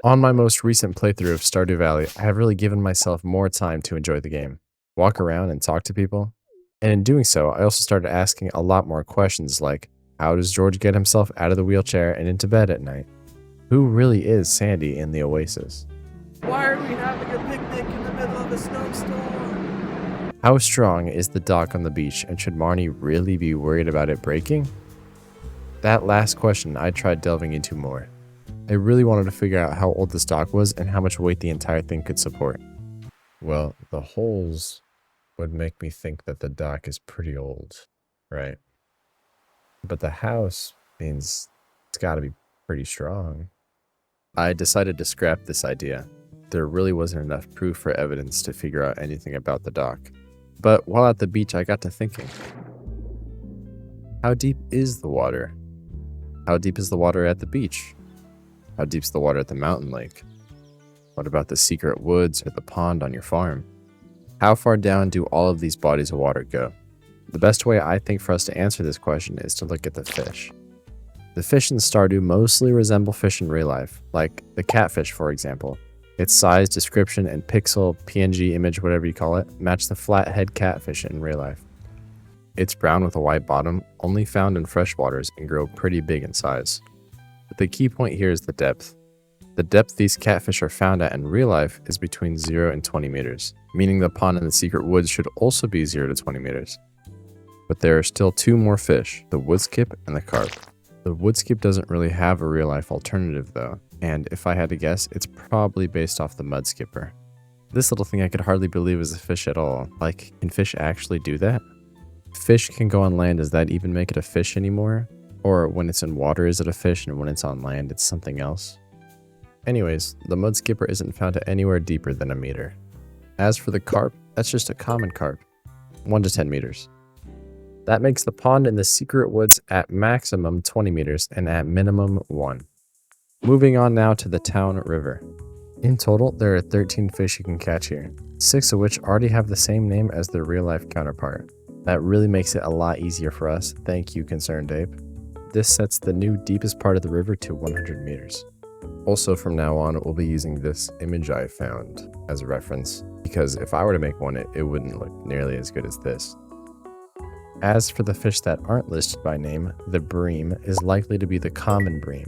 On my most recent playthrough of Stardew Valley, I have really given myself more time to enjoy the game, walk around and talk to people. And in doing so, I also started asking a lot more questions like, how does George get himself out of the wheelchair and into bed at night? Who really is Sandy in the Oasis? Why are we having a picnic in the middle of a snowstorm? How strong is the dock on the beach, and should Marnie really be worried about it breaking? That last question I tried delving into more. I really wanted to figure out how old this dock was and how much weight the entire thing could support. Well, the holes would make me think that the dock is pretty old, right? But the house means it's got to be pretty strong. I decided to scrap this idea. There really wasn't enough proof or evidence to figure out anything about the dock. But while at the beach, I got to thinking. How deep is the water? How deep is the water at the beach? How deep's the water at the mountain lake? What about the secret woods or the pond on your farm? How far down do all of these bodies of water go? The best way I think for us to answer this question is to look at the fish. The fish in Stardew mostly resemble fish in real life, like the catfish for example. Its size, description, and pixel, PNG image, whatever you call it, match the flathead catfish in real life. It's brown with a white bottom, only found in freshwaters, and grow pretty big in size. But the key point here is the depth. The depth these catfish are found at in real life is between 0 and 20 meters, meaning the pond in the secret woods should also be 0 to 20 meters. But there are still two more fish, the woodskip and the carp. The woodskip doesn't really have a real life alternative though, and if I had to guess, it's probably based off the mudskipper. This little thing I could hardly believe is a fish at all. Like, can fish actually do that? Fish can go on land, does that even make it a fish anymore? Or when it's in water, is it a fish, and when it's on land, it's something else? Anyways, the mudskipper isn't found at anywhere deeper than a meter. As for the carp, that's just a common carp, 1 to 10 meters. That makes the pond in the secret woods at maximum 20 meters and at minimum 1. Moving on now to the town river. In total, there are 13 fish you can catch here, 6 of which already have the same name as their real life counterpart. That really makes it a lot easier for us, thank you Concerned Ape. This sets the new deepest part of the river to 100 meters. Also from now on, we'll be using this image I found as a reference, because if I were to make one, it wouldn't look nearly as good as this. As for the fish that aren't listed by name, the bream is likely to be the common bream,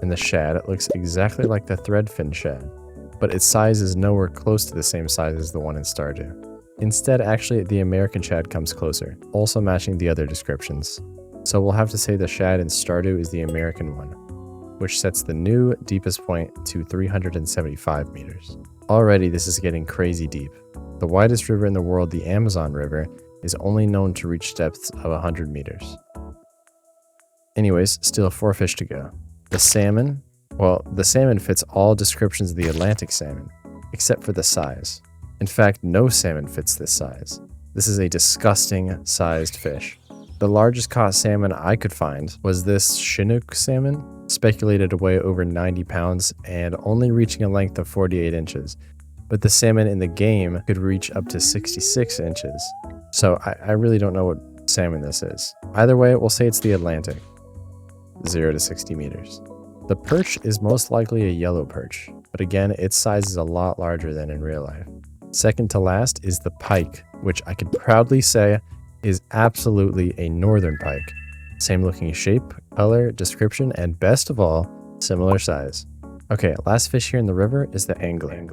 and the shad looks exactly like the threadfin shad, but its size is nowhere close to the same size as the one in Stardew. Instead, actually, the American shad comes closer, also matching the other descriptions. So we'll have to say the shad in Stardew is the American one, which sets the new deepest point to 375 meters. Already this is getting crazy deep. The widest river in the world, the Amazon River, is only known to reach depths of 100 meters. Anyways, still 4 fish to go. The salmon, well, the salmon fits all descriptions of the Atlantic salmon, except for the size. In fact, no salmon fits this size. This is a disgusting sized fish. The largest caught salmon I could find was this Chinook salmon, speculated to weigh over 90 pounds and only reaching a length of 48 inches. But the salmon in the game could reach up to 66 inches. So I really don't know what salmon this is. Either way, we'll say it's the Atlantic. 0 to 60 meters. The perch is most likely a yellow perch, but again, its size is a lot larger than in real life. Second to last is the pike, which I can proudly say is absolutely a northern pike. Same looking shape, color, description, and best of all, similar size. Okay, last fish here in the river is the angler.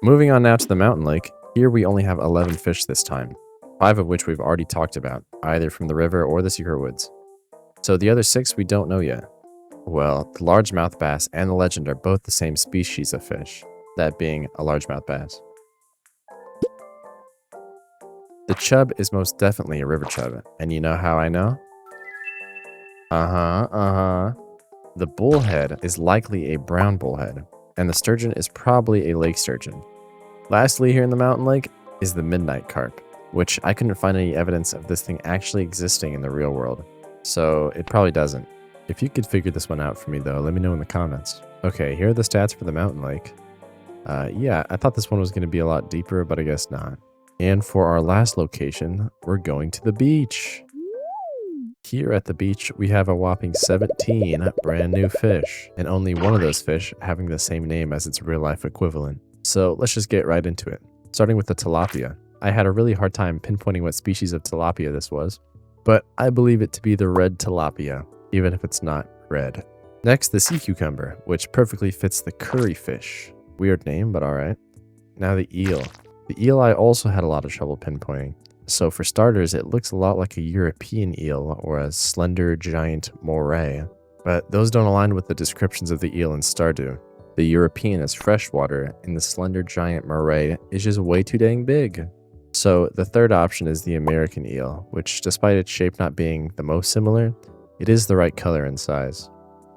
Moving on now to the mountain lake, here we only have 11 fish this time, 5 of which we've already talked about, either from the river or the secret woods. So the other 6 we don't know yet. Well, the largemouth bass and the legend are both the same species of fish, that being a largemouth bass. The chub is most definitely a river chub, and you know how I know? The bullhead is likely a brown bullhead, and the sturgeon is probably a lake sturgeon. Lastly here in the mountain lake is the midnight carp. which I couldn't find any evidence of this thing actually existing in the real world. So it probably doesn't. If you could figure this one out for me though, let me know in the comments. Okay, here are the stats for the mountain lake. Yeah, I thought this one was going to be a lot deeper, but I guess not. And for our last location, we're going to the beach. Here at the beach, we have a whopping 17 brand new fish, and only one of those fish having the same name as its real life equivalent. So let's just get right into it. Starting with the tilapia. I had a really hard time pinpointing what species of tilapia this was, but I believe it to be the red tilapia, even if it's not red. Next, the sea cucumber, which perfectly fits the curry fish. Weird name, but alright. Now the eel. The eel I also had a lot of trouble pinpointing. So for starters, it looks a lot like a European eel or a slender giant moray, but those don't align with the descriptions of the eel in Stardew. The European is freshwater, and the slender giant moray is just way too dang big. So the third option is the American eel, which despite its shape not being the most similar, it is the right color and size.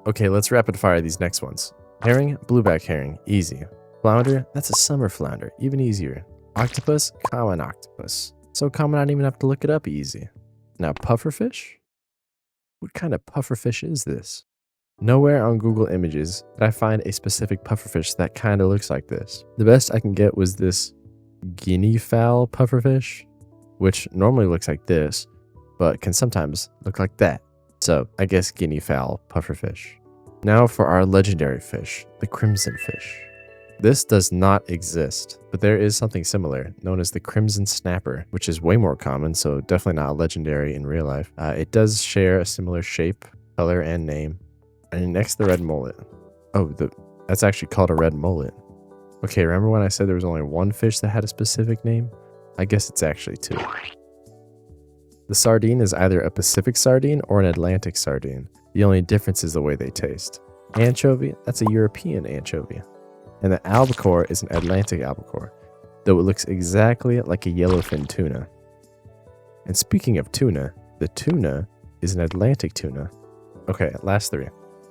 Okay, let's rapid fire these next ones. Herring, blueback herring, easy. Flounder, that's a summer flounder, even easier. Octopus, common octopus. So common I don't even have to look it up easy. Now pufferfish? What kind of pufferfish is this? Nowhere on Google Images did I find a specific pufferfish that kind of looks like this. The best I can get was this guinea fowl pufferfish, which normally looks like this, but can sometimes look like that. So I guess guinea fowl pufferfish. Now for our legendary fish, the crimson fish. This does not exist, but there is something similar, known as the crimson snapper, which is way more common, so definitely not legendary in real life. It does share a similar shape, color, and name. And next, the red mullet. Oh, that's actually called a red mullet. Okay, remember when I said there was only one fish that had a specific name? I guess it's actually two. The sardine is either a Pacific sardine or an Atlantic sardine. The only difference is the way they taste. Anchovy, that's a European anchovy. And the albacore is an Atlantic albacore, though it looks exactly like a yellowfin tuna. And speaking of tuna, the tuna is an Atlantic tuna. Okay, last three.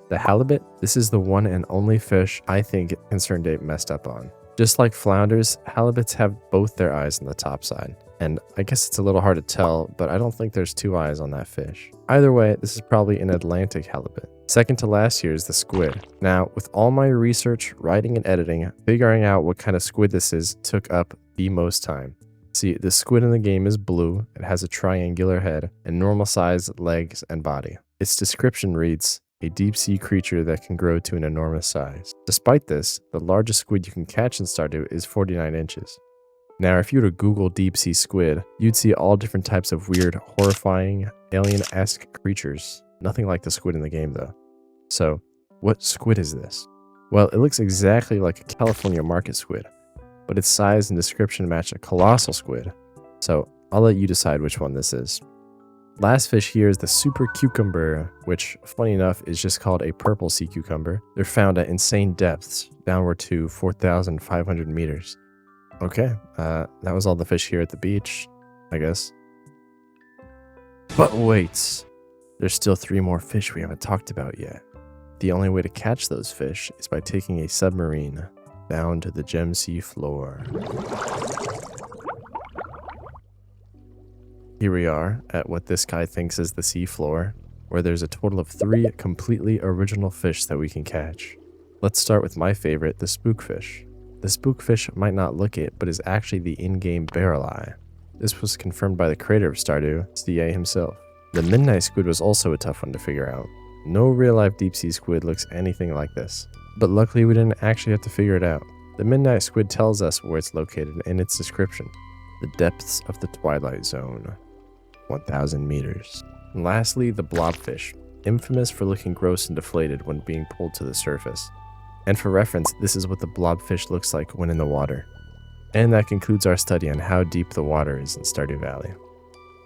The halibut, this is the one and only fish I think ConcernedApe messed up on. Just like flounders, halibuts have both their eyes on the top side. And I guess it's a little hard to tell, but I don't think there's two eyes on that fish. Either way, this is probably an Atlantic halibut. Second to last here is the squid. Now, with all my research, writing, and editing, figuring out what kind of squid this is took up the most time. See, the squid in the game is blue, it has a triangular head, and normal sized legs and body. Its description reads, a deep sea creature that can grow to an enormous size. Despite this, the largest squid you can catch in Stardew is 49 inches. Now, if you were to Google deep sea squid, you'd see all different types of weird, horrifying, alien-esque creatures. Nothing like the squid in the game, though. So, what squid is this? Well, it looks exactly like a California market squid, but its size and description match a colossal squid. So, I'll let you decide which one this is. Last fish here is the super cucumber, which, funny enough, is just called a purple sea cucumber. They're found at insane depths, downward to 4,500 meters. Okay, that was all the fish here at the beach, I guess. But wait, there's still 3 more fish we haven't talked about yet. The only way to catch those fish is by taking a submarine down to the gem sea floor. Here we are at what this guy thinks is the sea floor, where there's a total of 3 completely original fish that we can catch. Let's start with my favorite, the spookfish. The spookfish might not look it, but is actually the in-game barrel eye. This was confirmed by the creator of Stardew, CA himself. The midnight squid was also a tough one to figure out. No real-life deep-sea squid looks anything like this, but luckily we didn't actually have to figure it out. The midnight squid tells us where it's located in its description. The depths of the twilight zone. 1,000 meters. And lastly, the blobfish, infamous for looking gross and deflated when being pulled to the surface. And for reference, this is what the blobfish looks like when in the water. And that concludes our study on how deep the water is in Stardew Valley.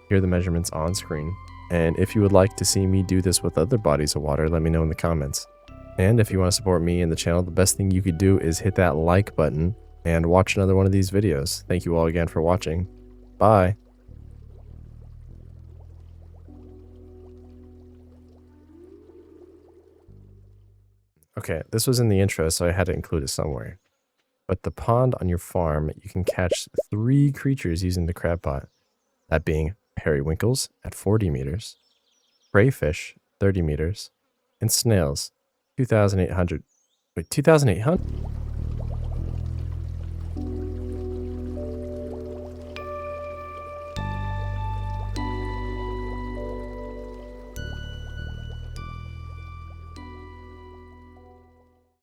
Here are the measurements on screen. And if you would like to see me do this with other bodies of water, let me know in the comments. And if you want to support me and the channel, the best thing you could do is hit that like button and watch another one of these videos. Thank you all again for watching. Bye. Okay, this was in the intro, so I had to include it somewhere. But the pond on your farm, you can catch 3 creatures using the crab pot. that being periwinkles at 40 meters, crayfish 30 meters, and snails 2,800. Wait, 2,800?